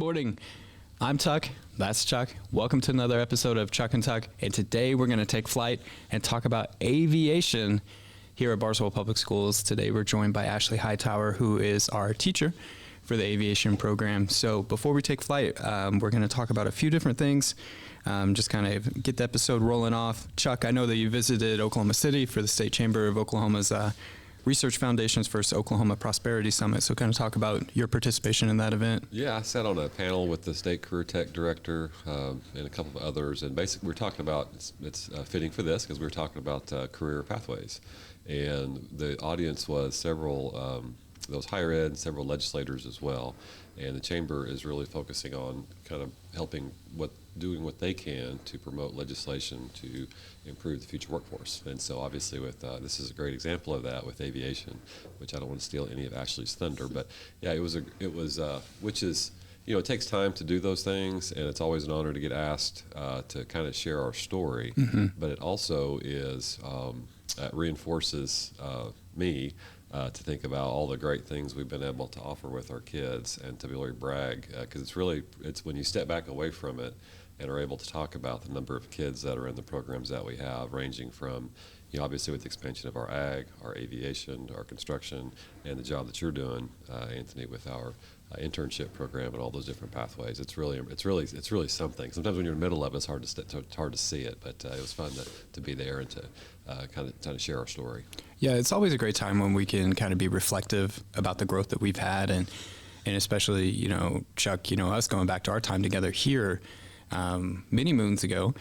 morning. I'm Tuck. That's Chuck. Welcome to another episode of Chuck and Tuck. And today we're going to take flight and talk about aviation here at Bartlesville Public Schools. Today we're joined by Ashlee Hightower, who is our teacher for the aviation program. So before we take flight, we're going to talk about a few different things. Just kind of get the episode rolling off. Chuck, I know that you visited Oklahoma City for the State Chamber of Oklahoma's Research Foundation's first Oklahoma Prosperity Summit. So kind of talk about your participation in that event. Yeah, I sat on a panel with the State Career Tech Director and a couple of others. And basically we're talking about, it's fitting for this because we were talking about career pathways. And the audience was several, those higher ed and several legislators as well. And the Chamber is really focusing on kind of helping doing what they can to promote legislation to improve the future workforce. And so obviously with this is a great example of that with aviation, which I don't want to steal any of Ashlee's thunder, but yeah, it was which is, you know, it takes time to do those things, and it's always an honor to get asked to kind of share our story. Mm-hmm. But it also is reinforces me to think about all the great things we've been able to offer with our kids, and to really brag, because it's when you step back away from it and are able to talk about the number of kids that are in the programs that we have, ranging from, you know, obviously with the expansion of our ag, our aviation, our construction, and the job that you're doing, Anthony, with our internship program and all those different pathways. It's really something. Sometimes when you're in the middle of it, it's hard to see it, but it was fun to be there and to kind of share our story. Yeah, it's always a great time when we can kind of be reflective about the growth that we've had, and especially, you know, Chuck, you know, us going back to our time together here many moons ago,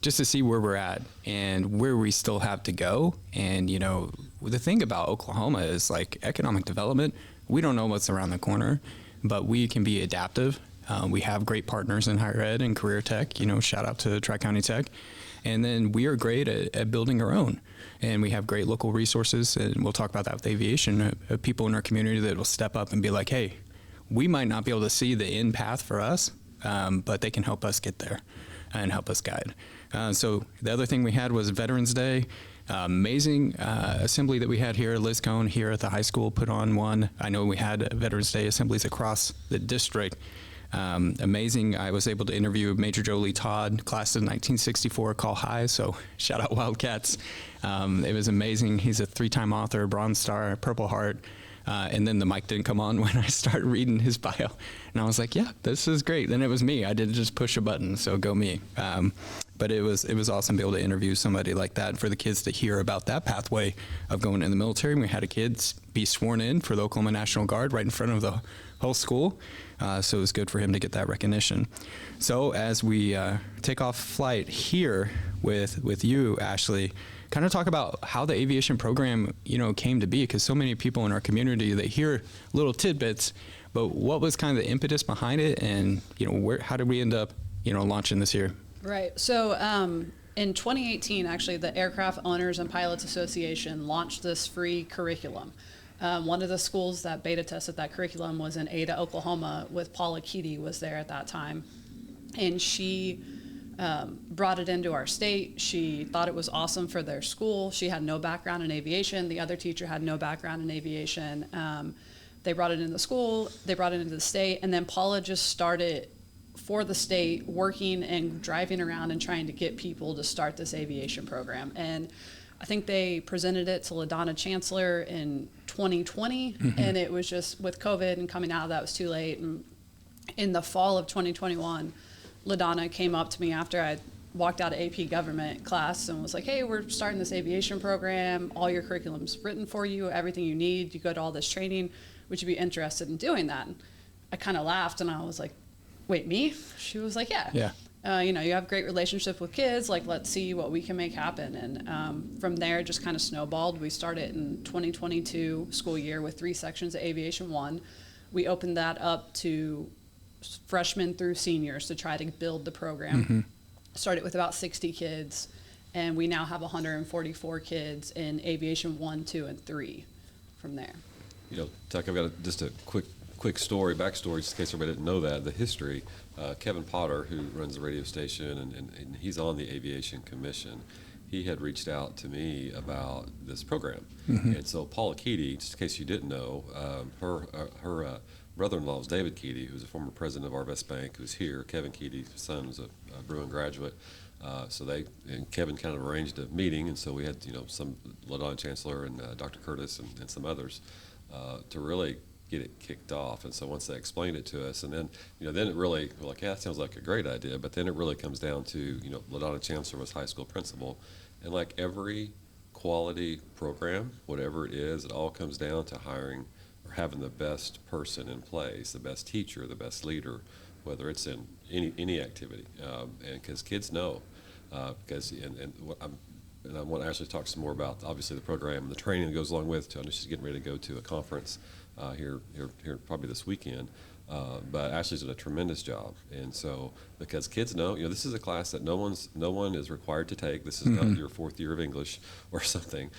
just to see where we're at and where we still have to go. And, you know, the thing about Oklahoma is, like, economic development, we don't know what's around the corner, but we can be adaptive. We have great partners in higher ed and career tech, you know, shout out to Tri-County Tech. And then we are great at building our own. And we have great local resources, and we'll talk about that with aviation, people in our community that will step up and be like, hey, we might not be able to see the end path for us, but they can help us get there and help us guide. So the other thing we had was Veterans Day. Amazing assembly that we had here. Liz Cohn here at the high school put on one. I know we had Veterans Day assemblies across the district. Amazing. I was able to interview Major Jolie Todd, class of 1964, Call High, so shout out Wildcats. It was amazing. He's a 3-time author, Bronze Star, Purple Heart. And then the mic didn't come on when I started reading his bio. And I was like, yeah, this is great. Then it was me. I didn't just push a button, so go me. But it was awesome to be able to interview somebody like that, for the kids to hear about that pathway of going in the military. We had a kid be sworn in for the Oklahoma National Guard right in front of the whole school. So it was good for him to get that recognition. So as we take off flight here with you, Ashlee, kind of talk about how the aviation program, you know, came to be, because so many people in our community, they hear little tidbits, but what was kind of the impetus behind it, and, you know, how did we end up, you know, launching this year? Right. So in 2018, actually, the Aircraft Owners and Pilots Association launched this free curriculum. One of the schools that beta tested that curriculum was in Ada, Oklahoma, with Paula Keaty was there at that time. And she brought it into our state. She thought it was awesome for their school. She had no background in aviation. The other teacher had no background in aviation. They brought it into the school. They brought it into the state. And then Paula just started for the state, working and driving around and trying to get people to start this aviation program. And I think they presented it to LaDonna Chancellor in 2020, mm-hmm. and it was just, with COVID and coming out of that, was too late. And in the fall of 2021, LaDonna came up to me after I walked out of AP government class and was like, hey, we're starting this aviation program. All your curriculum's written for you, everything you need. You go to all this training. Would you be interested in doing that? And I kind of laughed, and I was like, wait, me? She was like, yeah. You know, you have great relationships with kids, like, let's see what we can make happen. And from there, it just kind of snowballed. We started in 2022 school year with 3 sections of Aviation 1. We opened that up to freshmen through seniors to try to build the program. Mm-hmm. Started with about 60 kids, and we now have 144 kids in Aviation 1, 2, and 3 from there. You know, Tuck, I've got just a quick backstory, just in case everybody didn't know that, the history. Kevin Potter, who runs the radio station, and he's on the Aviation Commission, he had reached out to me about this program. Mm-hmm. And so Paula Keaty, just in case you didn't know, her brother-in-law is David Keedy, who's a former president of Arvest Bank, who's here. Kevin Keedy's son was a Bruin graduate. So Kevin kind of arranged a meeting, and so we had, some Ladonna Chancellor and Dr. Curtis and some others to really get it kicked off. And so once they explained it to us, and then, then it really, we're like, yeah, that sounds like a great idea. But then it really comes down to, Ladonna Chancellor was high school principal, and like every quality program, whatever it is, it all comes down to hiring or having the best person in place, the best teacher, the best leader, whether it's in any activity, and because kids know, and I want Ashlee to talk some more about obviously the program and the training that goes along with it. I know she's getting ready to go to a conference here probably this weekend. But Ashlee's done a tremendous job, and so because kids know, this is a class that no one is required to take. This is not your fourth year of English or something.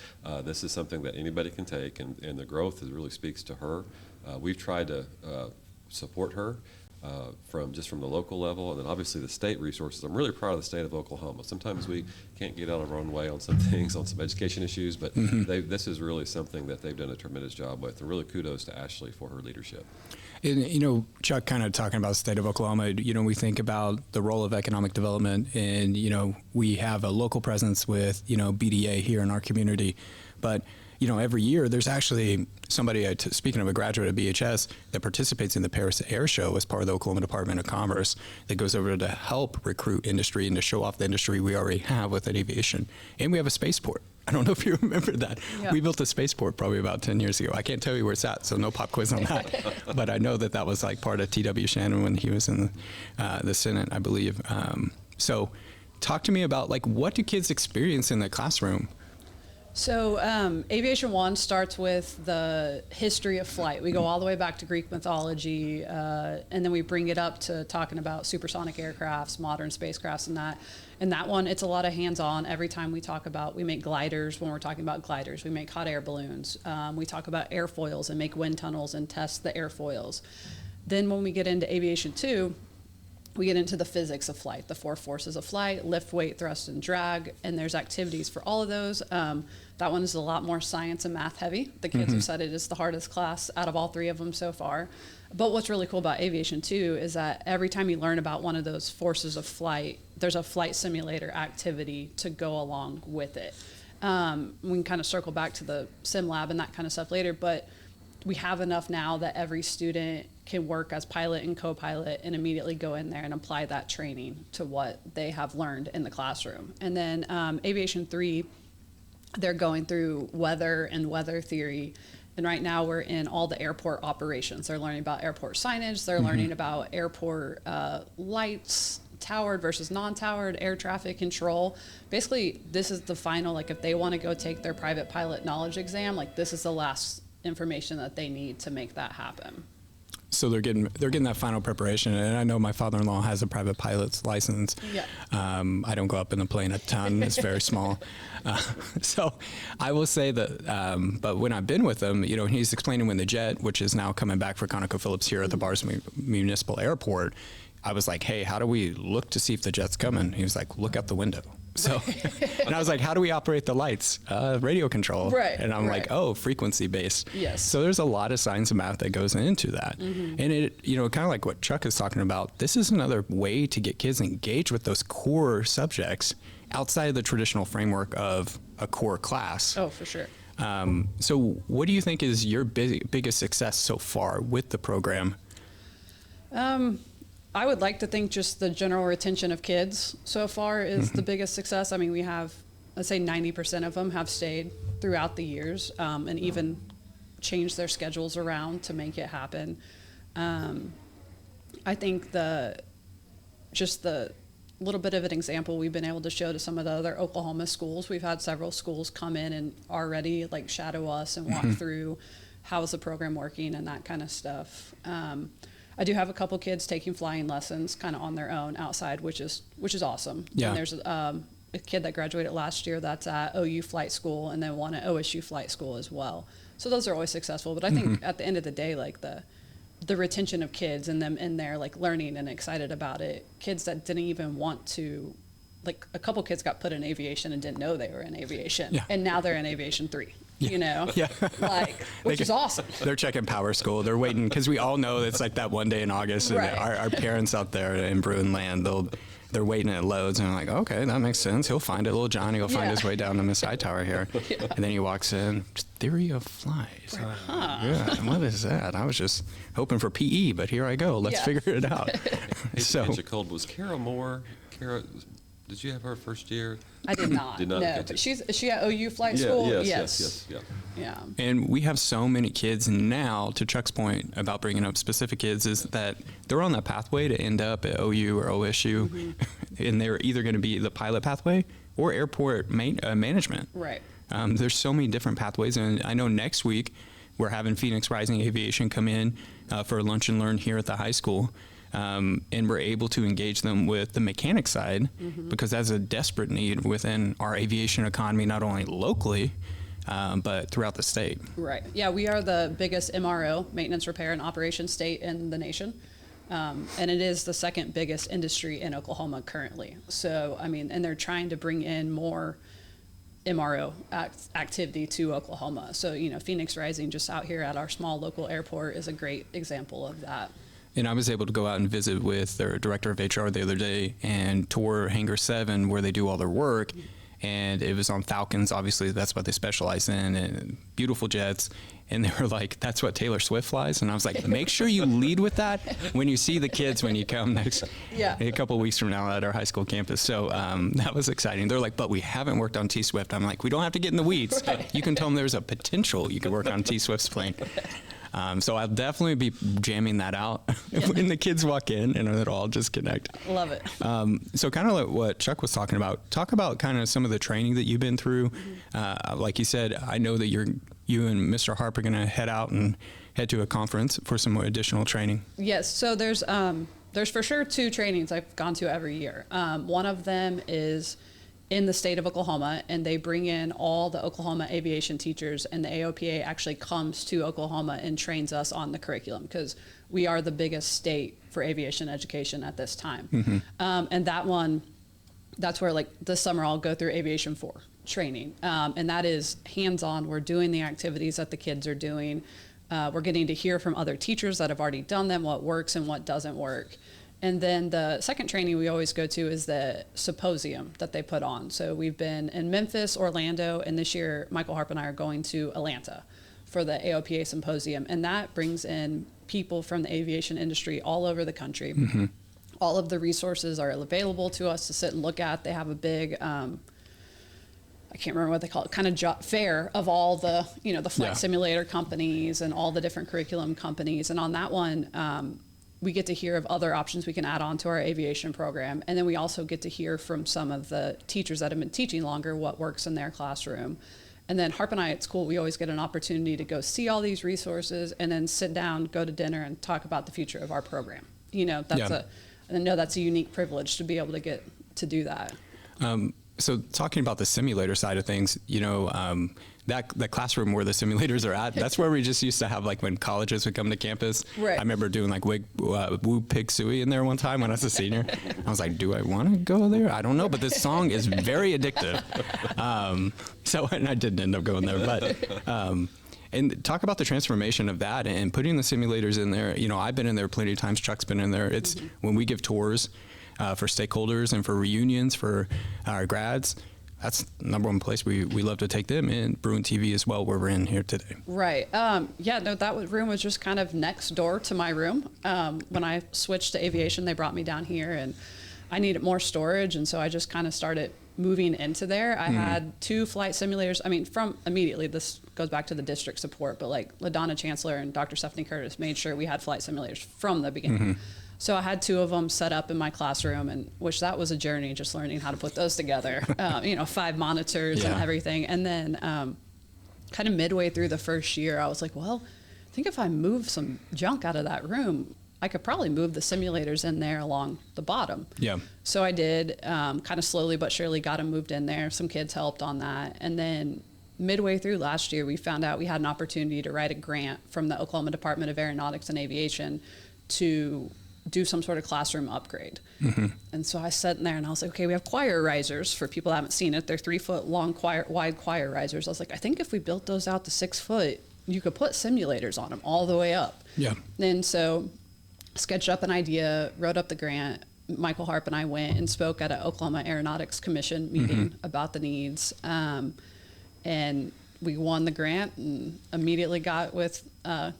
This is something that anybody can take, and the growth really speaks to her. We've tried to support her from the local level, and then obviously the state resources. I'm really proud of the state of Oklahoma. Sometimes we can't get out of our own way on some things, on some education issues, but this is really something that they've done a tremendous job with, and really kudos to Ashlee for her leadership. And, Chuck, kind of talking about the state of Oklahoma, we think about the role of economic development, and, we have a local presence with, BDA here in our community. But, every year there's actually somebody, speaking of a graduate at BHS, that participates in the Paris Air Show as part of the Oklahoma Department of Commerce, that goes over to help recruit industry and to show off the industry we already have with aviation. And we have a spaceport. I don't know if you remember that. Yeah. We built a spaceport probably about 10 years ago. I can't tell you where it's at, so no pop quiz on that. But I know that was like part of T.W. Shannon when he was in the Senate, I believe. So talk to me about, like, what do kids experience in the classroom? So Aviation 1 starts with the history of flight. We go all the way back to Greek mythology, and then we bring it up to talking about supersonic aircrafts, modern spacecrafts, and that. And that one, it's a lot of hands-on. Every time we make gliders. When we're talking about gliders, we make hot air balloons. We talk about airfoils and make wind tunnels and test the airfoils. Then when we get into Aviation 2, we get into the physics of flight, the 4 forces of flight: lift, weight, thrust, and drag. And there's activities for all of those. That one is a lot more science and math heavy. The kids have said it is the hardest class out of all 3 of them so far. But what's really cool about Aviation 2 is that every time you learn about one of those forces of flight, there's a flight simulator activity to go along with it. We can kind of circle back to the sim lab and that kind of stuff later, but we have enough now that every student can work as pilot and co-pilot and immediately go in there and apply that training to what they have learned in the classroom. And then Aviation 3, they're going through weather and weather theory. And right now we're in all the airport operations. They're learning about airport signage. They're learning about airport lights, towered versus non-towered, air traffic control. Basically, this is the final, like, if they want to go take their private pilot knowledge exam, like, this is the last information that they need to make that happen. So they're getting that final preparation, and I know my father-in-law has a private pilot's license. Yeah. I don't go up in the plane a ton; it's very small. So I will say that. But when I've been with him, he's explaining when the jet, which is now coming back for ConocoPhillips here at the Bartlesville Municipal Airport, I was like, "Hey, how do we look to see if the jet's coming?" He was like, "Look out the window." So, and I was like, how do we operate the lights? Radio control. Right. And I'm like, oh, frequency based. Yes. So there's a lot of science and math that goes into that. And it, kind of like what Chuck is talking about, this is another way to get kids engaged with those core subjects outside of the traditional framework of a core class. Oh, for sure. So what do you think is your biggest success so far with the program? I would like to think just the general retention of kids so far is the biggest success. I mean, we have, let's say 90% of them have stayed throughout the years, and even changed their schedules around to make it happen. I think just the little bit of an example we've been able to show to some of the other Oklahoma schools. We've had several schools come in and already like shadow us and walk through how is the program working and that kind of stuff. I do have a couple kids taking flying lessons kind of on their own outside, which is awesome. Yeah. And there's a kid that graduated last year that's at OU flight school, and then one at OSU flight school as well. So those are always successful. But I think at the end of the day, like the retention of kids and them in there like learning and excited about it, kids that didn't even want to, like a couple kids got put in aviation and didn't know they were in aviation, and now they're in Aviation 3. you know, Yeah. like, which is awesome. They're checking Power School. They're waiting because we all know it's like that one day in August, and Right. our parents out there in Bruin Land, they're waiting at Lowe's, and I'm like, okay, that makes sense. He'll find it. Little Johnny will find Yeah. his way down to Miss Hightower here. Yeah. And then he walks in, theory of flies. Yeah, and what is that? I was just hoping for PE, but here I go. Let's Yeah. figure it out. So, It's cold. Was Kara Moore? Did you have her first year? I did not. Did not No, get to- but is she at OU flight Yeah, school? yes, yeah. Yeah. and we have so many kids now, to Chuck's point about bringing up specific kids, is that they're on that pathway to end up at OU or OSU, and they're either going to be the pilot pathway or airport management. Right. There's so many different pathways, and I know next week we're having Phoenix Rising Aviation come in for a lunch and learn here at the high school. And we're able to engage them with the mechanic side because that's a desperate need within our aviation economy, not only locally, but throughout the state. Right. Yeah, we are the biggest MRO, maintenance, repair, and operations state in the nation. And it is the second biggest industry in Oklahoma currently. So, I mean, and they're trying to bring in more MRO activity to Oklahoma. So, you know, Phoenix Rising just out here at our small local airport is a great example of that. And I was able to go out and visit with their director of HR the other day and tour Hangar 7 where they do all their work. And it was on Falcons, obviously, that's what they specialize in, and beautiful jets. And they were like, that's what Taylor Swift flies. And I was like, make sure you lead with that when you see the kids when you come next, a couple of weeks from now at our high school campus. So that was exciting. They're like, but we haven't worked on T-Swift. I'm like, we don't have to get in the weeds. Right. You can tell them there's a potential you could work on T-Swift's plane. So I'll definitely be jamming that out when the kids walk in, and it'll all just connect. Love it. So kind of like what Chuck was talking about, talk about kind of some of the training that you've been through. Like you said, I know that you and Mr. Harp are going to head out and head to a conference for some additional training. Yes, so there's for sure 2 trainings I've gone to every year. One of them is in the state of Oklahoma, and they bring in all the Oklahoma aviation teachers, and the AOPA actually comes to Oklahoma and trains us on the curriculum because we are the biggest state for aviation education at this time. And that one, that's where like this summer I'll go through Aviation 4 training, and that is hands-on. We're doing the activities that the kids are doing. We're getting to hear from other teachers that have already done them, what works and what doesn't work. And then the second training we always go to is the symposium that they put on. So we've been in Memphis, Orlando, and this year Michael Harp and I are going to Atlanta for the AOPA symposium. And that brings in people from the aviation industry all over the country. All of the resources are available to us to sit and look at. They have a big, I can't remember what they call it, kind of fair of all the, you know, the flight simulator companies and all the different curriculum companies. And on that one, we get to hear of other options we can add on to our aviation program. And then we also get to hear from some of the teachers that have been teaching longer what works in their classroom. And then Harp and I at school, we always get an opportunity to go see all these resources and then sit down, go to dinner, and talk about the future of our program. You know, that's and I know that's a unique privilege to be able to get to do that. So talking about the simulator side of things, you know, that classroom where the simulators are at, that's where we just used to have, like, when colleges would come to campus. Right. I remember doing like Woo Pig Suey in there one time when I was a senior. I was like, do I want to go there? I don't know, but this song is very addictive. So, and I didn't end up going there, but and talk about the transformation of that and putting the simulators in there. You know, I've been in there plenty of times. Chuck's been in there. It's when we give tours for stakeholders and for reunions for our grads. That's the number one place we love to take them, and Bruin TV as well, where we're in here today. Right. That room was just kind of next door to my room. When I switched to aviation, they brought me down here, and I needed more storage, and so I just kind of started moving into there. I had 2 flight simulators. I mean, from immediately, this goes back to the district support, but like LaDonna Chancellor and Dr. Stephanie Curtis made sure we had flight simulators from the beginning. So I had 2 of them set up in my classroom, and which that was a journey, just learning how to put those together. 5 monitors and everything. And then kind of midway through the first year, I was like, well, I think if I move some junk out of that room, I could probably move the simulators in there along the bottom. Yeah. So I did, kind of slowly but surely got them moved in there. Some kids helped on that. And then midway through last year, we found out we had an opportunity to write a grant from the Oklahoma Department of Aeronautics and Aviation to do some sort of classroom upgrade. And so I sat in there and I was like, okay, we have choir risers. For people that haven't seen it, they're 3-foot long wide choir risers. I was like, I think if we built those out to 6 foot, you could put simulators on them all the way up. Yeah. And so sketched up an idea, wrote up the grant. Michael Harp and I went and spoke at an Oklahoma Aeronautics Commission meeting about the needs. And we won the grant and immediately got with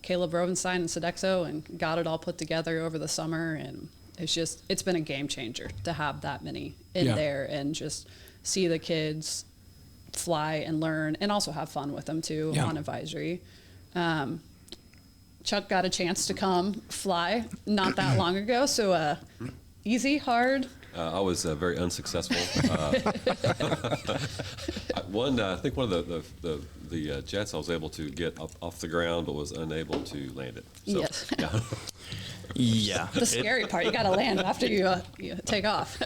Caleb Rovenstein and Sodexo and got it all put together over the summer. And it's been a game changer to have that many in there and just see the kids fly and learn and also have fun with them too on advisory. Chuck got a chance to come fly not that long ago. So easy, hard. I was very unsuccessful. I think one of the jets I was able to get off the ground, but was unable to land it. So, Yes. Yeah. Yeah. The scary part, you got to land after you take off.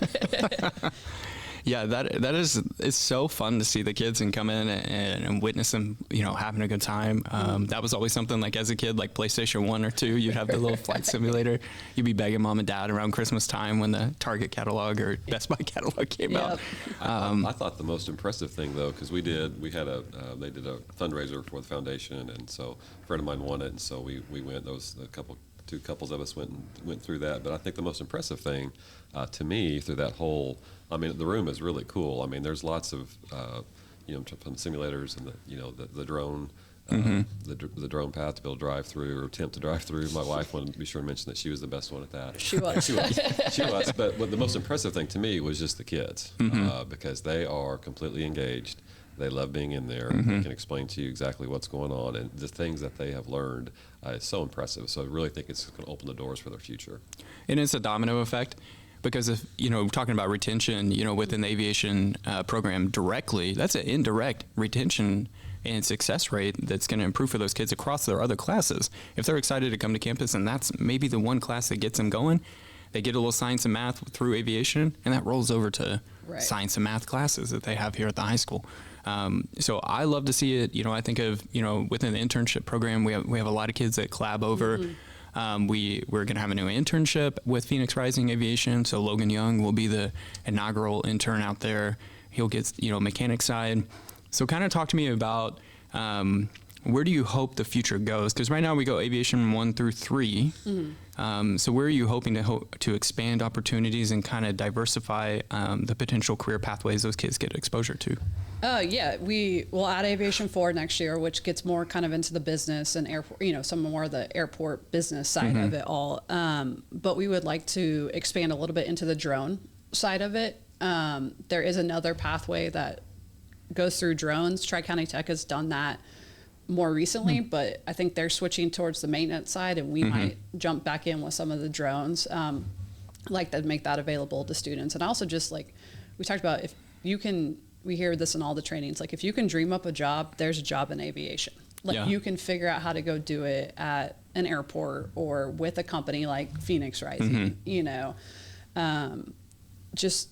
Yeah, that is, it's so fun to see the kids and come in and witness them, having a good time. That was always something, like as a kid, like PlayStation 1 or 2, you'd have the little flight simulator. You'd be begging mom and dad around Christmas time when the Target catalog or Best Buy catalog came out. I thought the most impressive thing, though, because they did a fundraiser for the foundation, and so a friend of mine won it, and so we went. Two couples of us went through that. But I think the most impressive thing to me through that whole, the room is really cool. There's lots of, from simulators and the drone, the drone path to be able to drive through or attempt to drive through. My wife wanted to be sure to mention that she was the best one at that. She was. She was. But the most impressive thing to me was just the kids, because they are completely engaged. They love being in there. They can explain to you exactly what's going on, and the things that they have learned is so impressive. So I really think it's going to open the doors for their future. And it's a domino effect, because if, talking about retention, within the aviation program directly, that's an indirect retention and success rate that's going to improve for those kids across their other classes. If they're excited to come to campus and that's maybe the one class that gets them going, they get a little science and math through aviation, and that rolls over to science and math classes that they have here at the high school. So I love to see it. I think of, within the internship program, we have a lot of kids that collab over. We're going to have a new internship with Phoenix Rising Aviation. So Logan Young will be the inaugural intern out there. He'll get, mechanic side. So kind of talk to me about where do you hope the future goes? Because right now we go aviation 1 through 3. So where are you hoping to expand opportunities and kind of diversify the potential career pathways those kids get exposure to? We will add Aviation 4 next year, which gets more kind of into the business and airport, some more of the airport business side of it all. But we would like to expand a little bit into the drone side of it. There is another pathway that goes through drones. Tri-County Tech has done that more recently, but I think they're switching towards the maintenance side, and we might jump back in with some of the drones, like to make that available to students. And also just like we talked about, if you can, we hear this in all the trainings, like if you can dream up a job, there's a job in aviation. You can figure out how to go do it at an airport or with a company like Phoenix Rising, just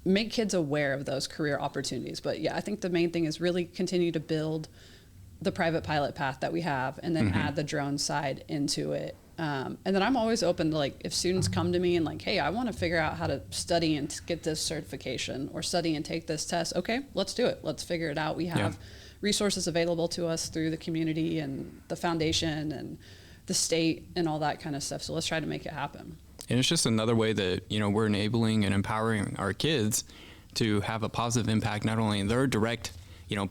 make kids aware of those career opportunities. But I think the main thing is really continue to build the private pilot path that we have, and then add the drone side into it. And then I'm always open to, like, if students come to me and like, hey, I want to figure out how to study and get this certification or study and take this test. Okay, let's do it. Let's figure it out. We have resources available to us through the community and the foundation and the state and all that kind of stuff. So let's try to make it happen. And it's just another way that, we're enabling and empowering our kids to have a positive impact, not only in their direct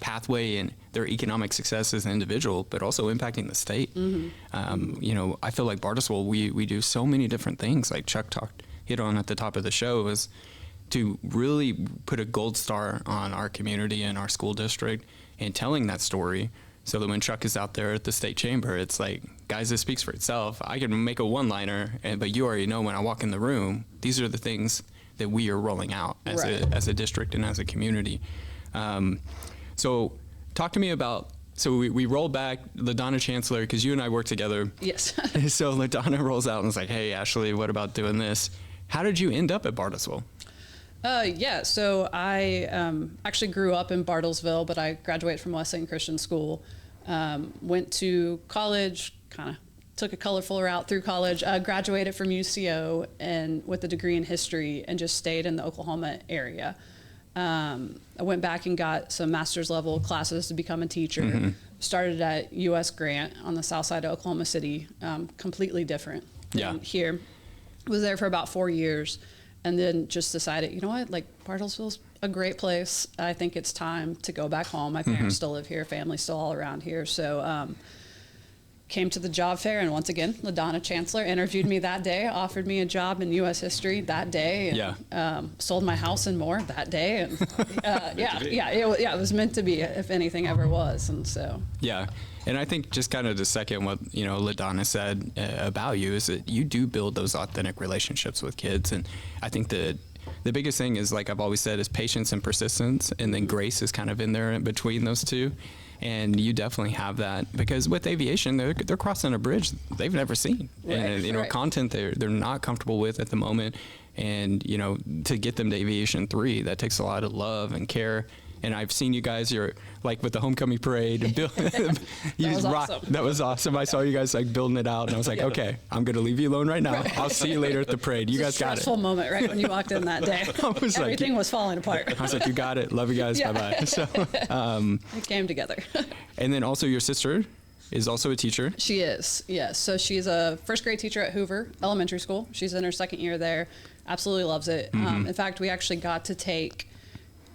pathway and their economic success as an individual, but also impacting the state. I feel like Bartlesville, we do so many different things, like Chuck hit on at the top of the show, is to really put a gold star on our community and our school district and telling that story, so that when Chuck is out there at the state chamber, it's like, guys, this speaks for itself. I can make a one-liner, but you already know when I walk in the room, these are the things that we are rolling out as a district and as a community. So talk to me about, so we rolled back LaDonna Chancellor, because you and I work together. Yes. So LaDonna rolls out and is like, hey, Ashlee, what about doing this? How did you end up at Bartlesville? So I actually grew up in Bartlesville, but I graduated from Wesley Christian School, went to college, kind of took a colorful route through college, graduated from UCO and with a degree in history, and just stayed in the Oklahoma area. I went back and got some master's level classes to become a teacher. Started at US Grant on the south side of Oklahoma City, completely different than here. Was there for about 4 years, and then just decided, you know what, like Bartlesville's a great place. I think it's time to go back home. My parents still live here, family still all around here. So came to the job fair, and once again, LaDonna Chancellor interviewed me that day, offered me a job in U.S. history that day, and sold my house and more that day. And it was meant to be, if anything ever was. And so and I think just kind of to second what LaDonna said about you is that you do build those authentic relationships with kids, and I think that the biggest thing is, like I've always said, is patience and persistence, and then grace is kind of in there in between those two. And you definitely have that, because with aviation, they're crossing a bridge they've never seen, and content they're not comfortable with at the moment, and to get them to Aviation 3, that takes a lot of love and care. And I've seen you guys, you're like with the homecoming parade. That was awesome. I saw you guys like building it out, and I was like, okay, I'm going to leave you alone right now. I'll see you later at the parade. You guys got it. Stressful moment right when you walked in that day. Everything was falling apart. I was like, you got it. Love you guys. Bye-bye. So it came together. And then also your sister is also a teacher. She is, yes. So she's a first grade teacher at Hoover Elementary School. She's in her second year there. Absolutely loves it. In fact, we actually got to take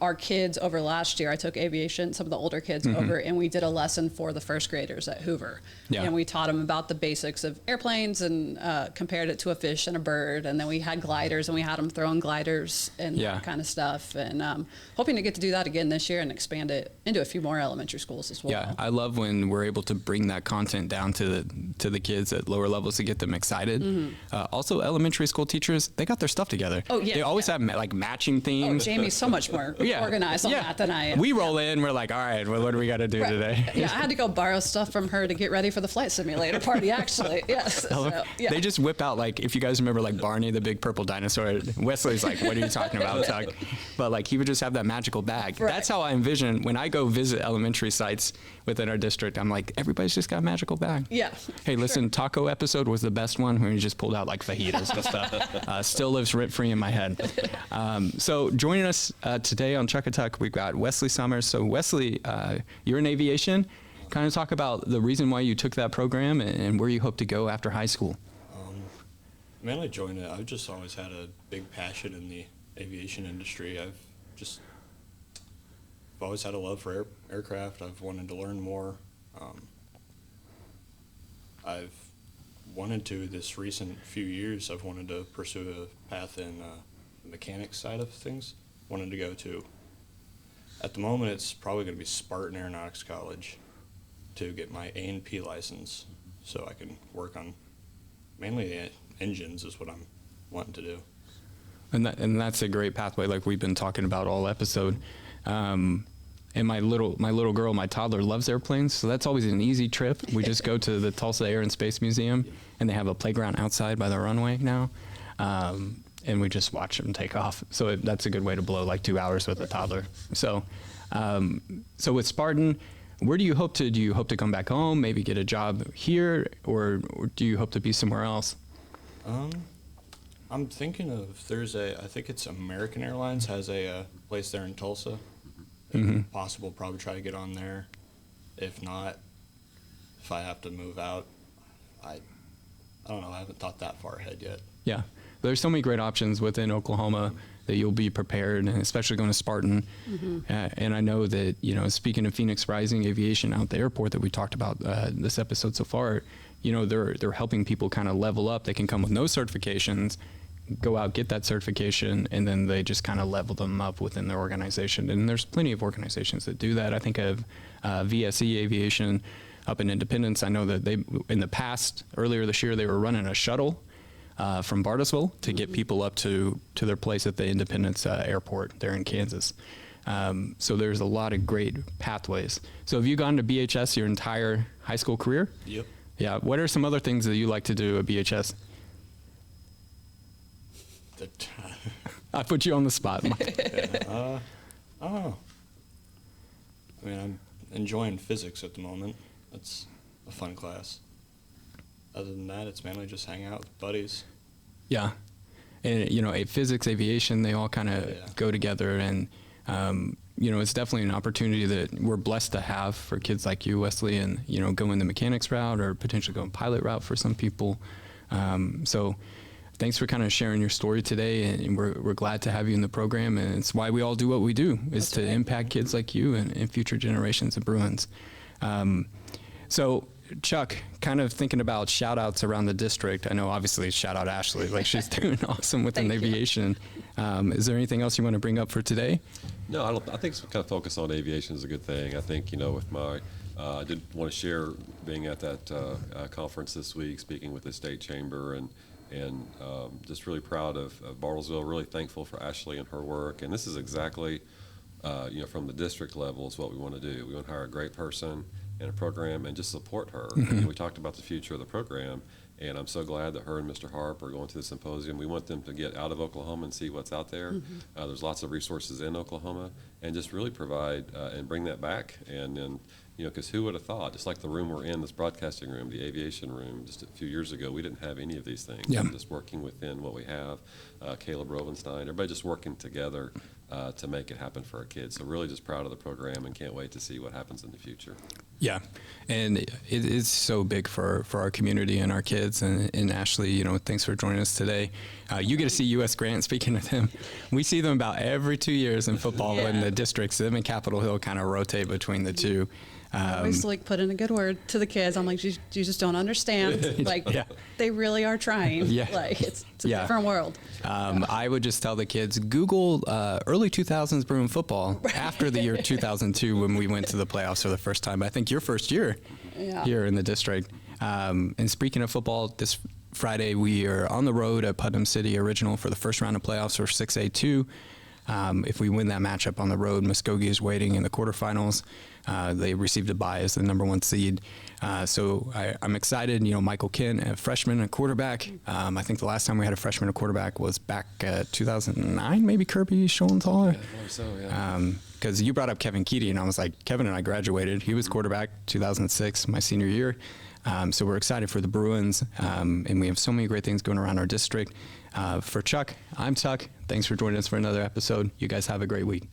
our kids over last year. I took aviation, some of the older kids over, and we did a lesson for the first graders at Hoover. And we taught them about the basics of airplanes and compared it to a fish and a bird. And then we had gliders, and we had them throwing gliders and that kind of stuff. And hoping to get to do that again this year and expand it into a few more elementary schools as well. Yeah, I love when we're able to bring that content down to the kids at lower levels to get them excited. Also, elementary school teachers, they got their stuff together. Oh, yeah. They always have like matching themes. Oh, Jamie's so much more organized on that than I am. We roll in, we're like, all right, well, what do we got to do today? I had to go borrow stuff from her to get ready for the flight simulator party, actually. Yes. They just whip out, like, if you guys remember, like Barney, the big purple dinosaur. Wesley's like, what are you talking about? But like, he would just have that magical bag. That's how I envision when I go visit elementary sites within our district. I'm like, everybody's just got a magical bag. Hey, listen, taco episode was the best one when we just pulled out like fajitas and stuff. Still lives rent free in my head. So joining us today on Chuckatuck, we've got Wesley Summers. So Wesley, you're in aviation. Kind of talk about the reason why you took that program and where you hope to go after high school. Mainly joined it. I've just always had a big passion in the aviation industry. I've always had a love for aircraft. I've wanted to learn more. I've wanted to, this recent few years, I've wanted to pursue a path in the mechanics side of things. Wanted to go to, at the moment, it's probably going to be Spartan Aeronautics College to get my A&P license, so I can work on mainly the engines is what I'm wanting to do. And that's a great pathway, like we've been talking about all episode. And my little girl, my toddler, loves airplanes, so that's always an easy trip. We just go to the Tulsa Air and Space Museum, and they have a playground outside by the runway now, and we just watch them take off. So that's a good way to blow like 2 hours with a toddler. So, so with Spartan, where do you hope to? Do you hope to come back home, maybe get a job here, or do you hope to be somewhere else? I'm thinking of, I think it's American Airlines has a place there in Tulsa. If possible, probably try to get on there. If not, if I have to move out, I don't know, I haven't thought that far ahead yet. Yeah, there's so many great options within Oklahoma that you'll be prepared, and especially going to Spartan. And I know that, speaking of Phoenix Rising Aviation out at the airport that we talked about this episode so far, they're helping people kind of level up. They can come with no certifications, go out, get that certification, and then they just kind of level them up within their organization. And there's plenty of organizations that do that. I think of VSE Aviation up in Independence. I know that they, in the past, earlier this year, they were running a shuttle from Bartlesville to get people up to their place at the Independence Airport there in Kansas. So there's a lot of great pathways. So have you gone to BHS your entire high school career? Yep. Yeah. What are some other things that you like to do at BHS? I put you on the spot. I don't know. I mean, I'm enjoying physics at the moment. That's a fun class. other than that, it's mainly just hang out with buddies. Yeah. And, physics, aviation, they all kind of go together. And, it's definitely an opportunity that we're blessed to have for kids like you, Wesley, and, going the mechanics route or potentially going pilot route for some people. So thanks for kind of sharing your story today. And we're glad to have you in the program. And it's why we all do what we do, is to impact kids like you and future generations of Bruins. So Chuck, kind of thinking about shout outs around the district. I know obviously shout out Ashlee, like she's doing awesome within aviation. Is there anything else you want to bring up for today? No, I think kind of focus on aviation is a good thing. I think, with my, I did want to share being at that conference this week, speaking with the state chamber, and just really proud of Bartlesville, really thankful for Ashlee and her work. And this is exactly, from the district level is what we want to do. We want to hire a great person in a program and just support her. Mm-hmm. We talked about the future of the program, and I'm so glad that her and Mr. Harp are going to the symposium. We want them to get out of Oklahoma and see what's out there. Mm-hmm. There's lots of resources in Oklahoma, and just really provide and bring that back. And then, because who would have thought, just like the room we're in, this broadcasting room, the aviation room, just a few years ago, we didn't have any of these things. Yeah. Just working within what we have, Caleb Rovenstein, everybody just working together to make it happen for our kids. So really just proud of the program and can't wait to see what happens in the future. Yeah, and it is so big for our community and our kids. And Ashlee, thanks for joining us today. You get to see U.S. Grant. Speaking of him, we see them about every 2 years in football when the districts, them and Capitol Hill, kind of rotate between the two. I always put in a good word to the kids. I'm like, you just don't understand. Like, they really are trying. Yeah. Like, it's a different world. I would just tell the kids, Google early 2000s Bruin football after the year 2002 when we went to the playoffs for the first time. I think your first year here in the district. And speaking of football, this Friday we are on the road at Putnam City Original for the first round of playoffs for 6A2. If we win that matchup on the road, Muskogee is waiting in the quarterfinals. They received a bye as the number 1 seed. So I'm excited. Michael Kent, a freshman, a quarterback. I think the last time we had a freshman, a quarterback was back 2009, maybe Kirby Schoenthal. Because you brought up Kevin Keaty, and I was like, Kevin and I graduated. He was quarterback 2006, my senior year. So we're excited for the Bruins, and we have so many great things going around our district. For Chuck, I'm Chuck. Thanks for joining us for another episode. You guys have a great week.